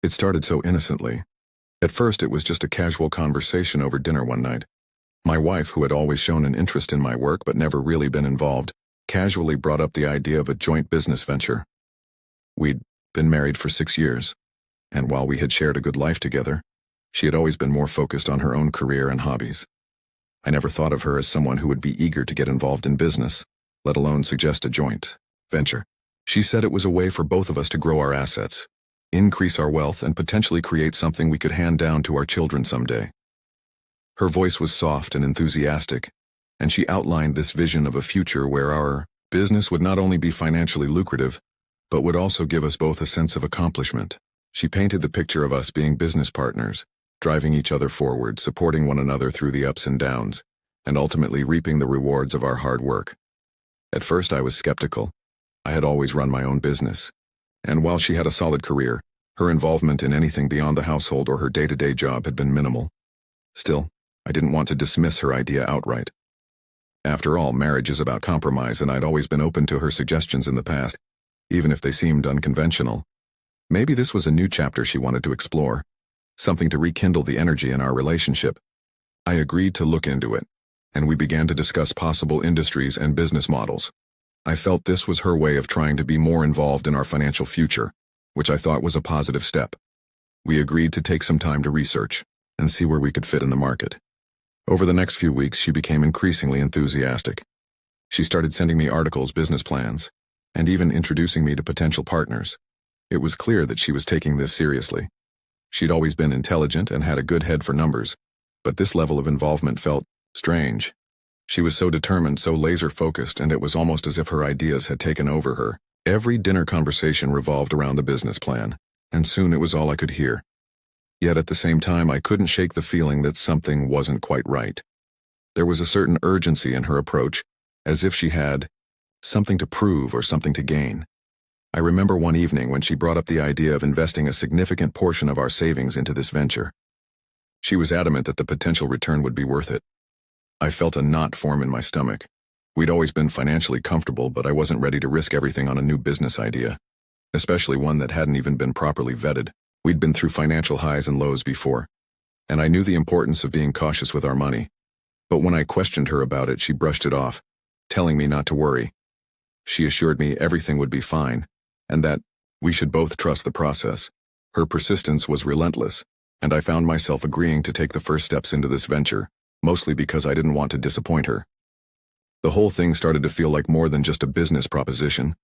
It started so innocently. At first, it was just a casual conversation over dinner one night. My wife, who had always shown an interest in my work but never really been involved, casually brought up the idea of a joint business venture. We'd been married for 6 years, and while we had shared a good life together, she had always been more focused on her own career and hobbies. I never thought of her as someone who would be eager to get involved in business, let alone suggest a joint venture. She said it was a way for both of us to grow our assets, increase our wealth, and potentially create something we could hand down to our children someday. Her voice was soft and enthusiastic, and she outlined this vision of a future where our business would not only be financially lucrative, but would also give us both a sense of accomplishment. She painted the picture of us being business partners, driving each other forward, supporting one another through the ups and downs, and ultimately reaping the rewards of our hard work. At first, I was skeptical. I had always run my own business, and while she had a solid career, her involvement in anything beyond the household or her day-to-day job had been minimal. Still, I didn't want to dismiss her idea outright. After all, marriage is about compromise, and I'd always been open to her suggestions in the past, even if they seemed unconventional. Maybe this was a new chapter she wanted to explore, something to rekindle the energy in our relationship. I agreed to look into it, and we began to discuss possible industries and business models. I felt this was her way of trying to be more involved in our financial future, which I thought was a positive step. We agreed to take some time to research and see where we could fit in the market. Over the next few weeks, she became increasingly enthusiastic. She started sending me articles, business plans, and even introducing me to potential partners. It was clear that she was taking this seriously. She'd always been intelligent and had a good head for numbers, but this level of involvement felt strange. She was so determined, so laser-focused, and it was almost as if her ideas had taken over her. Every dinner conversation revolved around the business plan, and soon it was all I could hear. Yet at the same time, I couldn't shake the feeling that something wasn't quite right. There was a certain urgency in her approach, as if she had something to prove or something to gain. I remember one evening when she brought up the idea of investing a significant portion of our savings into this venture. She was adamant that the potential return would be worth it. I felt a knot form in my stomach. We'd always been financially comfortable, but I wasn't ready to risk everything on a new business idea, especially one that hadn't even been properly vetted. We'd been through financial highs and lows before, and I knew the importance of being cautious with our money. But when I questioned her about it, she brushed it off, telling me not to worry. She assured me everything would be fine, and that we should both trust the process. Her persistence was relentless, and I found myself agreeing to take the first steps into this venture, mostly because I didn't want to disappoint her. The whole thing started to feel like more than just a business proposition.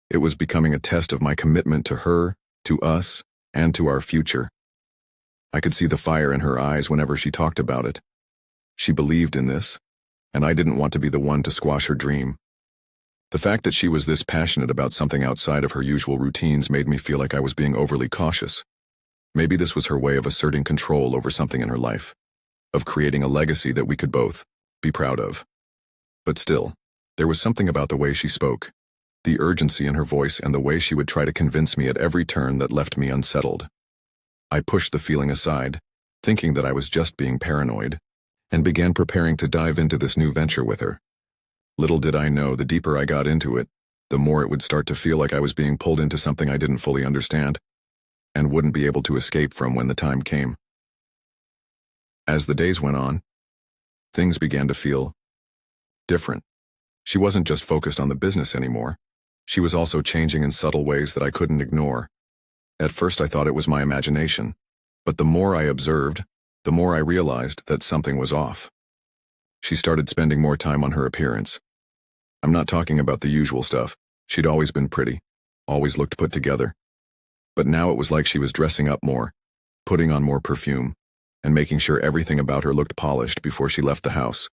It was becoming a test of my commitment to her, to us, and to our future. I could see the fire in her eyes whenever she talked about it. She believed in this, and I didn't want to be the one to squash her dream. The fact that she was this passionate about something outside of her usual routines made me feel like I was being overly cautious. Maybe this was her way of asserting control over something in her life, of creating a legacy that we could both be proud of. But still, there was something about the way she spoke, the urgency in her voice, and the way she would try to convince me at every turn that left me unsettled. I pushed the feeling aside, thinking that I was just being paranoid, and began preparing to dive into this new venture with her. Little did I know, the deeper I got into it, the more it would start to feel like I was being pulled into something I didn't fully understand, and wouldn't be able to escape from when the time came. As the days went on, things began to feel different. She wasn't just focused on the business anymore. She was also changing in subtle ways that I couldn't ignore. At first I thought it was my imagination, but the more I observed, the more I realized that something was off. She started spending more time on her appearance. I'm not talking about the usual stuff. She'd always been pretty, always looked put together. But now it was like she was dressing up more, putting on more perfume, and making sure everything about her looked polished before she left the house.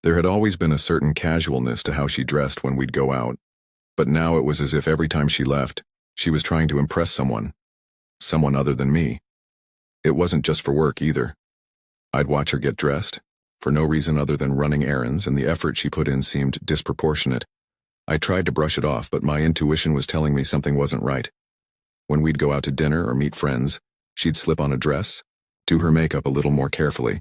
There had always been a certain casualness to how she dressed when we'd go out, but now it was as if every time she left, she was trying to impress someone other than me. It wasn't just for work either. I'd watch her get dressed, for no reason other than running errands, and the effort she put in seemed disproportionate. I tried to brush it off, but my intuition was telling me something wasn't right. When we'd go out to dinner or meet friends, she'd slip on a dress, do her makeup a little more carefully,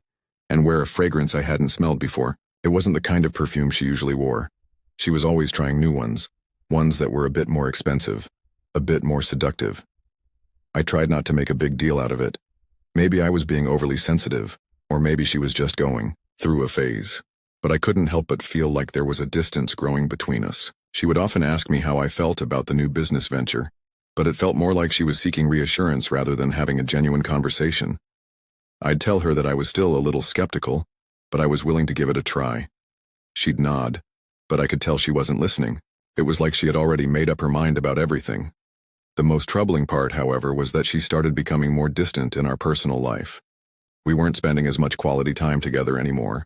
and wear a fragrance I hadn't smelled before. It wasn't the kind of perfume she usually wore. She was always trying new ones that were a bit more expensive, a bit more seductive. I tried not to make a big deal out of it. Maybe I was being overly sensitive, or maybe she was just going through a phase. But I couldn't help but feel like there was a distance growing between us. She would often ask me how I felt about the new business venture, but it felt more like she was seeking reassurance rather than having a genuine conversation. I'd tell her that I was still a little skeptical, but I was willing to give it a try. She'd nod, but I could tell she wasn't listening. It was like she had already made up her mind about everything. The most troubling part, however, was that she started becoming more distant in our personal life. We weren't spending as much quality time together anymore.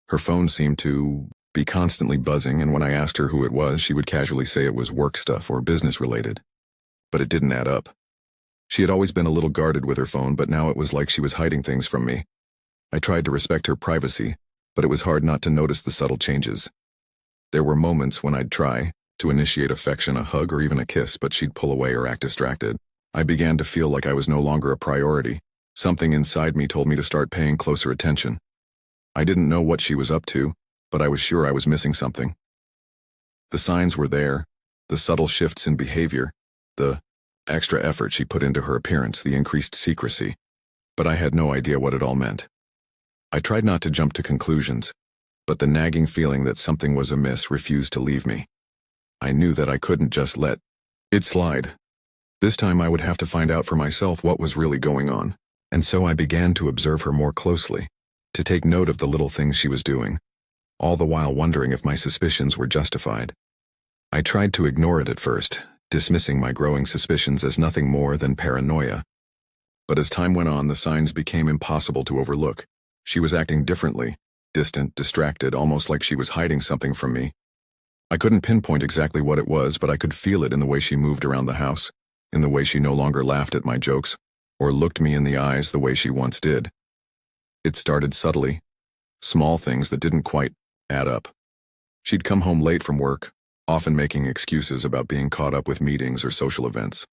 Her phone seemed to be constantly buzzing, and when I asked her who it was, she would casually say it was work stuff or business related. But it didn't add up. She had always been a little guarded with her phone, but now it was like she was hiding things from me. I tried to respect her privacy, but it was hard not to notice the subtle changes. There were moments when I'd try to initiate affection, a hug or even a kiss, but she'd pull away or act distracted. I began to feel like I was no longer a priority. Something inside me told me to start paying closer attention. I didn't know what she was up to, but I was sure I was missing something. The signs were there, the subtle shifts in behavior, the extra effort she put into her appearance, the increased secrecy, but I had no idea what it all meant. I tried not to jump to conclusions, but the nagging feeling that something was amiss refused to leave me. I knew that I couldn't just let it slide. This time I would have to find out for myself what was really going on, and so I began to observe her more closely, to take note of the little things she was doing, all the while wondering if my suspicions were justified. I tried to ignore it at first, dismissing my growing suspicions as nothing more than paranoia. But as time went on, the signs became impossible to overlook. She was acting differently, distant, distracted, almost like she was hiding something from me. I couldn't pinpoint exactly what it was, but I could feel it in the way she moved around the house, in the way she no longer laughed at my jokes, or looked me in the eyes the way she once did. It started subtly, small things that didn't quite add up. She'd come home late from work, often making excuses about being caught up with meetings or social events.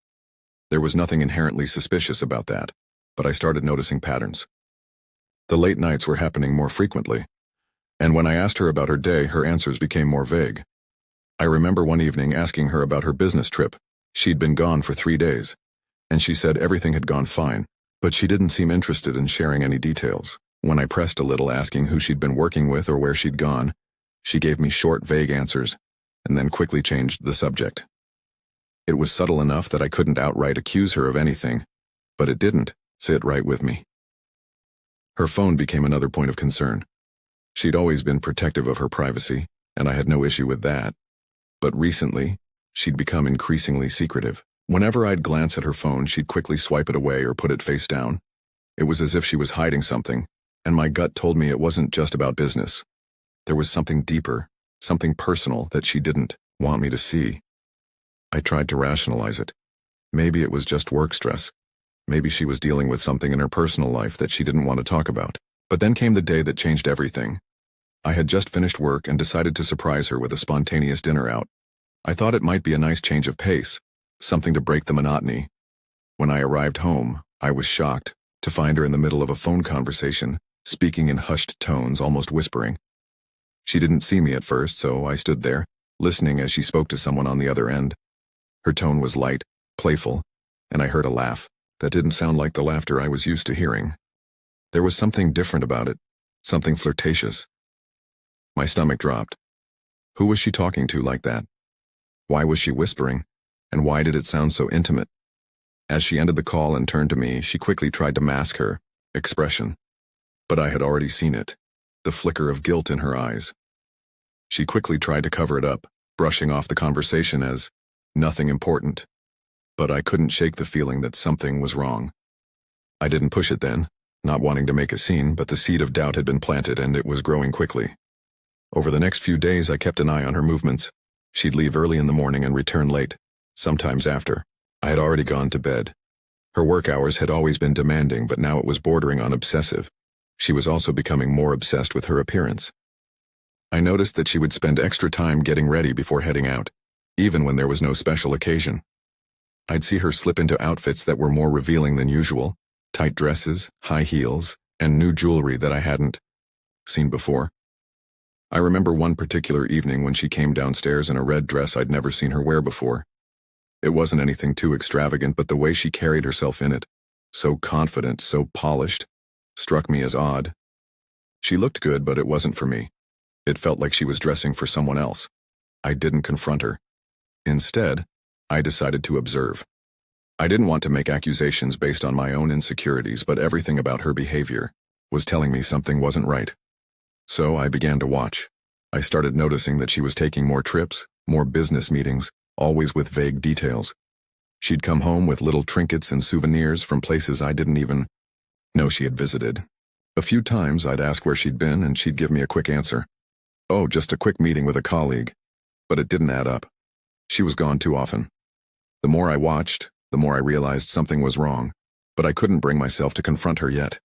There was nothing inherently suspicious about that, but I started noticing patterns. The late nights were happening more frequently, and when I asked her about her day, her answers became more vague. I remember one evening asking her about her business trip. She'd been gone for 3 days, and she said everything had gone fine, but she didn't seem interested in sharing any details. When I pressed a little, asking who she'd been working with or where she'd gone, she gave me short, vague answers, and then quickly changed the subject. It was subtle enough that I couldn't outright accuse her of anything, but it didn't sit right with me. Her phone became another point of concern. She'd always been protective of her privacy, and I had no issue with that. But recently, she'd become increasingly secretive. Whenever I'd glance at her phone, she'd quickly swipe it away or put it face down. It was as if she was hiding something, and my gut told me it wasn't just about business. There was something deeper, something personal that she didn't want me to see. I tried to rationalize it. Maybe it was just work stress. Maybe she was dealing with something in her personal life that she didn't want to talk about. But then came the day that changed everything. I had just finished work and decided to surprise her with a spontaneous dinner out. I thought it might be a nice change of pace, something to break the monotony. When I arrived home, I was shocked to find her in the middle of a phone conversation, speaking in hushed tones, almost whispering. She didn't see me at first, so I stood there, listening as she spoke to someone on the other end. Her tone was light, playful, and I heard a laugh that didn't sound like the laughter I was used to hearing. There was something different about it, something flirtatious. My stomach dropped. Who was she talking to like that? Why was she whispering, and why did it sound so intimate? As she ended the call and turned to me, she quickly tried to mask her expression. But I had already seen it, the flicker of guilt in her eyes. She quickly tried to cover it up, brushing off the conversation as nothing important. But I couldn't shake the feeling that something was wrong. I didn't push it then, not wanting to make a scene, but the seed of doubt had been planted and it was growing quickly. Over the next few days, I kept an eye on her movements. She'd leave early in the morning and return late, sometimes after I had already gone to bed. Her work hours had always been demanding, but now it was bordering on obsessive. She was also becoming more obsessed with her appearance. I noticed that she would spend extra time getting ready before heading out, even when there was no special occasion. I'd see her slip into outfits that were more revealing than usual, tight dresses, high heels, and new jewelry that I hadn't seen before. I remember one particular evening when she came downstairs in a red dress I'd never seen her wear before. It wasn't anything too extravagant, but the way she carried herself in it, so confident, so polished, struck me as odd. She looked good, but it wasn't for me. It felt like she was dressing for someone else. I didn't confront her. Instead, I decided to observe. I didn't want to make accusations based on my own insecurities, but everything about her behavior was telling me something wasn't right. So I began to watch. I started noticing that she was taking more trips, more business meetings, always with vague details. She'd come home with little trinkets and souvenirs from places I didn't even know she had visited. A few times I'd ask where she'd been and she'd give me a quick answer. Oh, just a quick meeting with a colleague. But it didn't add up. She was gone too often. The more I watched, the more I realized something was wrong, but I couldn't bring myself to confront her yet.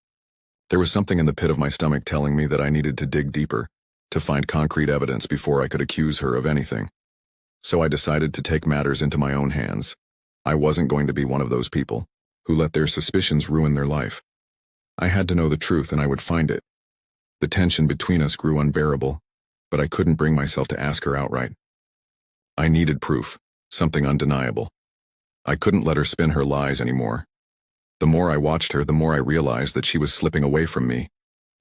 There was something in the pit of my stomach telling me that I needed to dig deeper, to find concrete evidence before I could accuse her of anything. So I decided to take matters into my own hands. I wasn't going to be one of those people who let their suspicions ruin their life. I had to know the truth and I would find it. The tension between us grew unbearable, but I couldn't bring myself to ask her outright. I needed proof, something undeniable. I couldn't let her spin her lies anymore. The more I watched her, the more I realized that she was slipping away from me,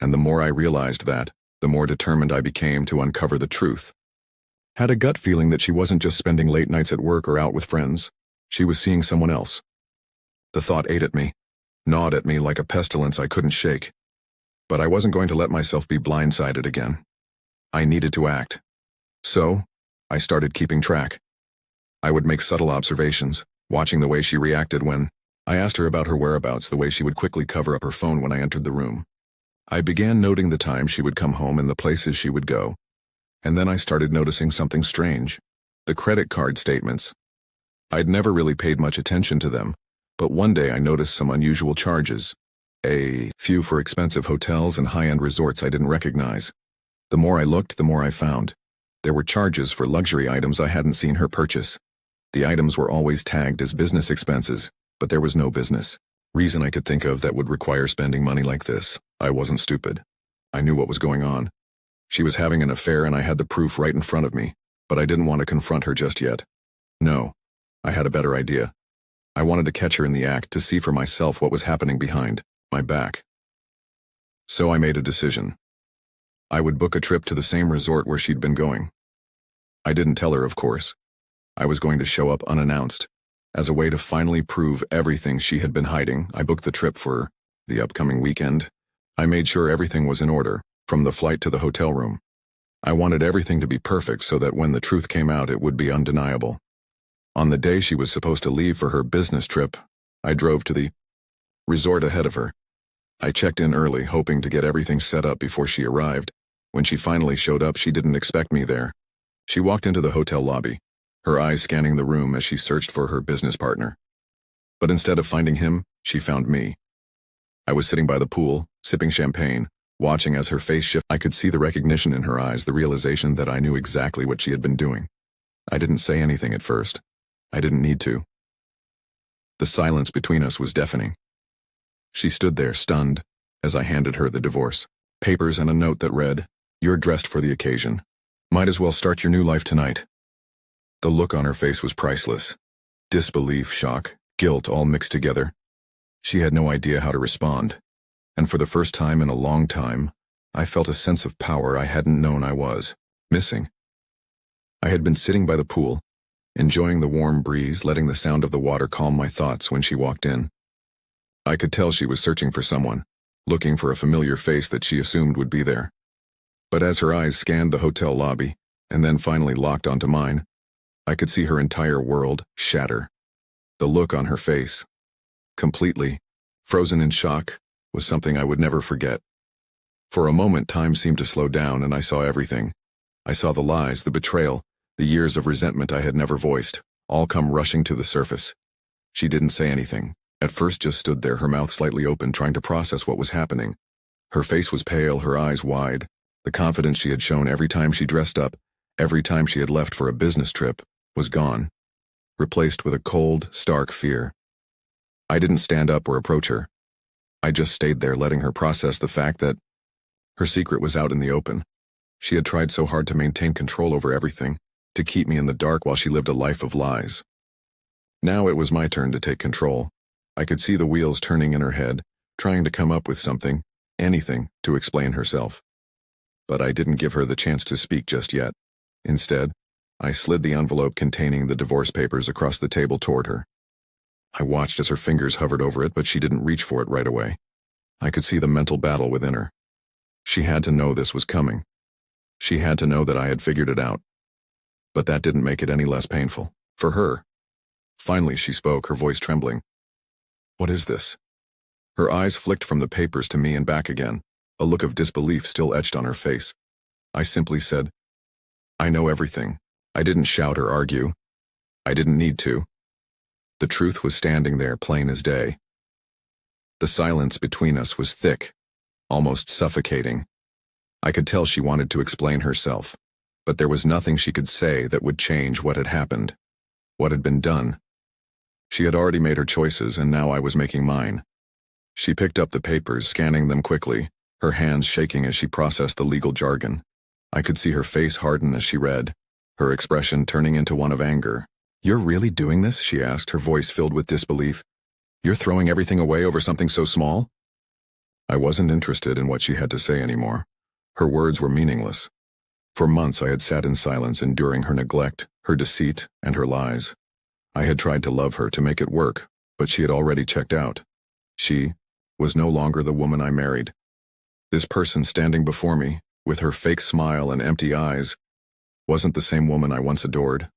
and the more I realized that, the more determined I became to uncover the truth. Had a gut feeling that she wasn't just spending late nights at work or out with friends. She was seeing someone else. The thought ate at me, gnawed at me like a pestilence I couldn't shake. But I wasn't going to let myself be blindsided again. I needed to act. So, I started keeping track. I would make subtle observations, watching the way she reacted when I asked her about her whereabouts, the way she would quickly cover up her phone when I entered the room. I began noting the time she would come home and the places she would go. And then I started noticing something strange. The credit card statements. I'd never really paid much attention to them, but one day I noticed some unusual charges. A few for expensive hotels and high-end resorts I didn't recognize. The more I looked, the more I found. There were charges for luxury items I hadn't seen her purchase. The items were always tagged as business expenses, but there was no business reason I could think of that would require spending money like this. I wasn't stupid. I knew what was going on. She was having an affair and I had the proof right in front of me, but I didn't want to confront her just yet. No, I had a better idea. I wanted to catch her in the act to see for myself what was happening behind my back. So I made a decision. I would book a trip to the same resort where she'd been going. I didn't tell her, of course. I was going to show up unannounced. As a way to finally prove everything she had been hiding, I booked the trip for the upcoming weekend. I made sure everything was in order, from the flight to the hotel room. I wanted everything to be perfect so that when the truth came out, it would be undeniable. On the day she was supposed to leave for her business trip, I drove to the resort ahead of her. I checked in early, hoping to get everything set up before she arrived. When she finally showed up, she didn't expect me there. She walked into the hotel lobby, her eyes scanning the room as she searched for her business partner. But instead of finding him, she found me. I was sitting by the pool, sipping champagne, watching as her face shifted. I could see the recognition in her eyes, the realization that I knew exactly what she had been doing. I didn't say anything at first. I didn't need to. The silence between us was deafening. She stood there, stunned, as I handed her the divorce papers and a note that read, "You're dressed for the occasion. Might as well start your new life tonight." The look on her face was priceless. Disbelief, shock, guilt all mixed together. She had no idea how to respond. And for the first time in a long time, I felt a sense of power I hadn't known I was missing. I had been sitting by the pool, enjoying the warm breeze, letting the sound of the water calm my thoughts when she walked in. I could tell she was searching for someone, looking for a familiar face that she assumed would be there. But as her eyes scanned the hotel lobby, and then finally locked onto mine, I could see her entire world shatter. The look on her face, completely frozen in shock, was something I would never forget. For a moment, time seemed to slow down and I saw everything. I saw the lies, the betrayal, the years of resentment I had never voiced, all come rushing to the surface. She didn't say anything. At first just stood there, her mouth slightly open, trying to process what was happening. Her face was pale, her eyes wide. The confidence she had shown every time she dressed up, every time she had left for a business trip, was gone, replaced with a cold, stark fear. I didn't stand up or approach her. I just stayed there, letting her process the fact that her secret was out in the open. She had tried so hard to maintain control over everything, to keep me in the dark while she lived a life of lies. Now it was my turn to take control. I could see the wheels turning in her head, trying to come up with something, anything, to explain herself. But I didn't give her the chance to speak just yet. Instead, I slid the envelope containing the divorce papers across the table toward her. I watched as her fingers hovered over it, but she didn't reach for it right away. I could see the mental battle within her. She had to know this was coming. She had to know that I had figured it out. But that didn't make it any less painful. For her. Finally she spoke, her voice trembling. "What is this?" Her eyes flicked from the papers to me and back again, a look of disbelief still etched on her face. I simply said, "I know everything." I didn't shout or argue. I didn't need to. The truth was standing there, plain as day. The silence between us was thick, almost suffocating. I could tell she wanted to explain herself, but there was nothing she could say that would change what had happened, what had been done. She had already made her choices, and now I was making mine. She picked up the papers, scanning them quickly, her hands shaking as she processed the legal jargon. I could see her face harden as she read, her expression turning into one of anger. "You're really doing this?" she asked, her voice filled with disbelief. "You're throwing everything away over something so small?" I wasn't interested in what she had to say anymore. Her words were meaningless. For months I had sat in silence, enduring her neglect, her deceit, and her lies. I had tried to love her, to make it work, but she had already checked out. She was no longer the woman I married. This person standing before me, with her fake smile and empty eyes, wasn't the same woman I once adored.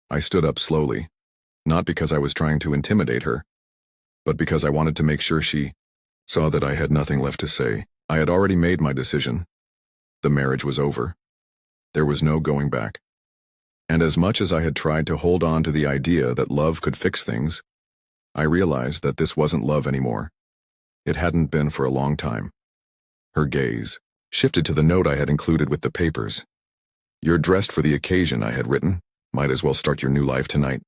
I stood up slowly, not because I was trying to intimidate her, but because I wanted to make sure she saw that I had nothing left to say. I had already made my decision. The marriage was over. There was no going back. And as much as I had tried to hold on to the idea that love could fix things, I realized that this wasn't love anymore. It hadn't been for a long time. Her gaze shifted to the note I had included with the papers. "You're dressed for the occasion," I had written. "Might as well start your new life tonight."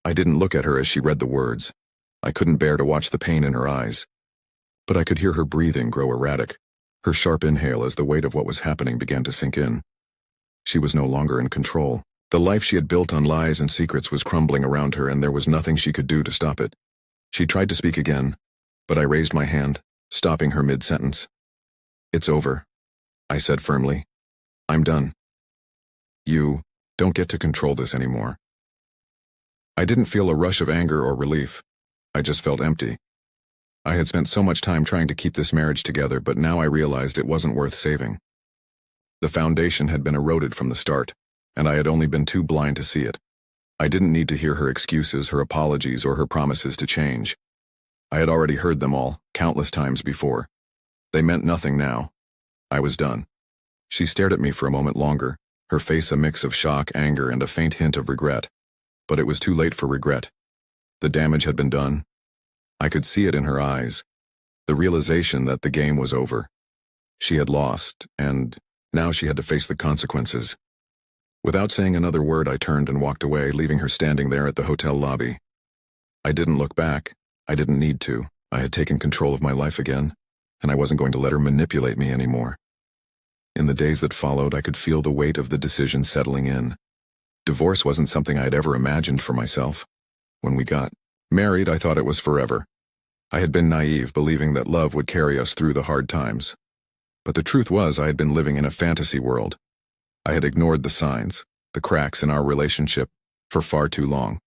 I didn't look at her as she read the words. I couldn't bear to watch the pain in her eyes. But I could hear her breathing grow erratic, her sharp inhale as the weight of what was happening began to sink in. She was no longer in control. The life she had built on lies and secrets was crumbling around her, and there was nothing she could do to stop it. She tried to speak again, but I raised my hand, stopping her mid-sentence. "It's over," I said firmly. "I'm done. You don't get to control this anymore." I didn't feel a rush of anger or relief. I just felt empty. I had spent so much time trying to keep this marriage together, but now I realized it wasn't worth saving. The foundation had been eroded from the start, and I had only been too blind to see it. I didn't need to hear her excuses, her apologies, or her promises to change. I had already heard them all, countless times before. They meant nothing now. I was done. She stared at me for a moment longer, her face a mix of shock, anger, and a faint hint of regret. But it was too late for regret. The damage had been done. I could see it in her eyes, the realization that the game was over. She had lost, and now she had to face the consequences. Without saying another word, I turned and walked away, leaving her standing there at the hotel lobby. I didn't look back. I didn't need to. I had taken control of my life again, and I wasn't going to let her manipulate me anymore. In the days that followed, I could feel the weight of the decision settling in. Divorce wasn't something I had ever imagined for myself. When we got married, I thought it was forever. I had been naive, believing that love would carry us through the hard times. But the truth was, I had been living in a fantasy world. I had ignored the signs, the cracks in our relationship, for far too long.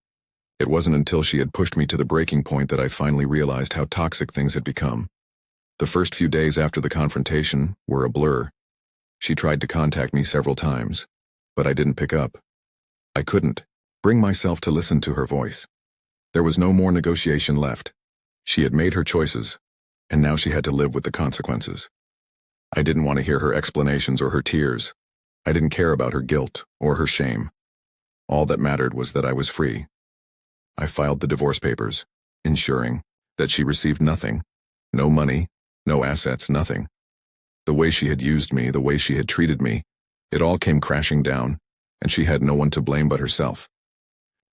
It wasn't until she had pushed me to the breaking point that I finally realized how toxic things had become. The first few days after the confrontation were a blur. She tried to contact me several times, but I didn't pick up. I couldn't bring myself to listen to her voice. There was no more negotiation left. She had made her choices, and now she had to live with the consequences. I didn't want to hear her explanations or her tears. I didn't care about her guilt or her shame. All that mattered was that I was free. I filed the divorce papers, ensuring that she received nothing. No money, no assets, nothing. The way she had used me, the way she had treated me, it all came crashing down, and she had no one to blame but herself.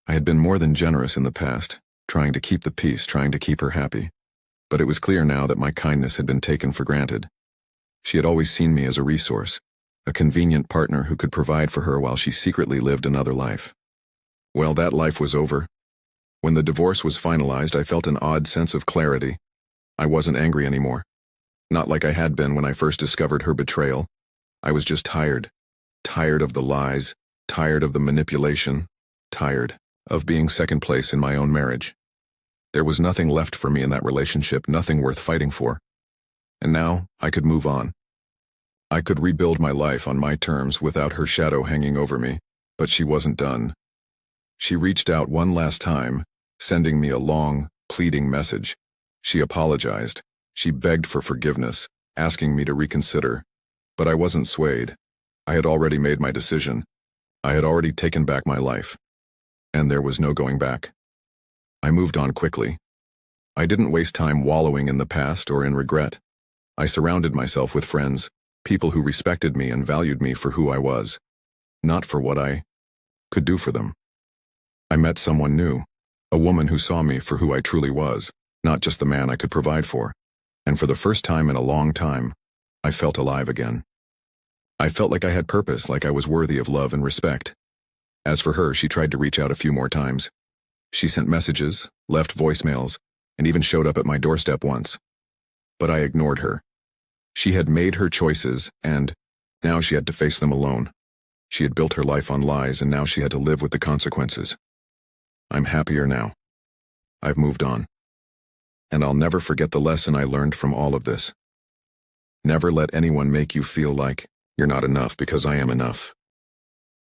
I had been more than generous in the past, trying to keep the peace, trying to keep her happy. But it was clear now that my kindness had been taken for granted. She had always seen me as a resource, a convenient partner who could provide for her while she secretly lived another life. Well, that life was over, When the divorce was finalized, I felt an odd sense of clarity. I wasn't angry anymore. Not like I had been when I first discovered her betrayal. I was just tired. Tired of the lies, tired of the manipulation, tired of being second place in my own marriage. There was nothing left for me in that relationship, nothing worth fighting for. And now, I could move on. I could rebuild my life on my terms without her shadow hanging over me, but she wasn't done. She reached out one last time, sending me a long, pleading message. She apologized. She begged for forgiveness, asking me to reconsider. But I wasn't swayed. I had already made my decision. I had already taken back my life. And there was no going back. I moved on quickly. I didn't waste time wallowing in the past or in regret. I surrounded myself with friends, people who respected me and valued me for who I was, not for what I could do for them. I met someone new, a woman who saw me for who I truly was, not just the man I could provide for. And for the first time in a long time, I felt alive again. I felt like I had purpose, like I was worthy of love and respect. As for her, she tried to reach out a few more times. She sent messages, left voicemails, and even showed up at my doorstep once. But I ignored her. She had made her choices, and now she had to face them alone. She had built her life on lies, and now she had to live with the consequences. I'm happier now. I've moved on. And I'll never forget the lesson I learned from all of this. Never let anyone make you feel like you're not enough, because I am enough.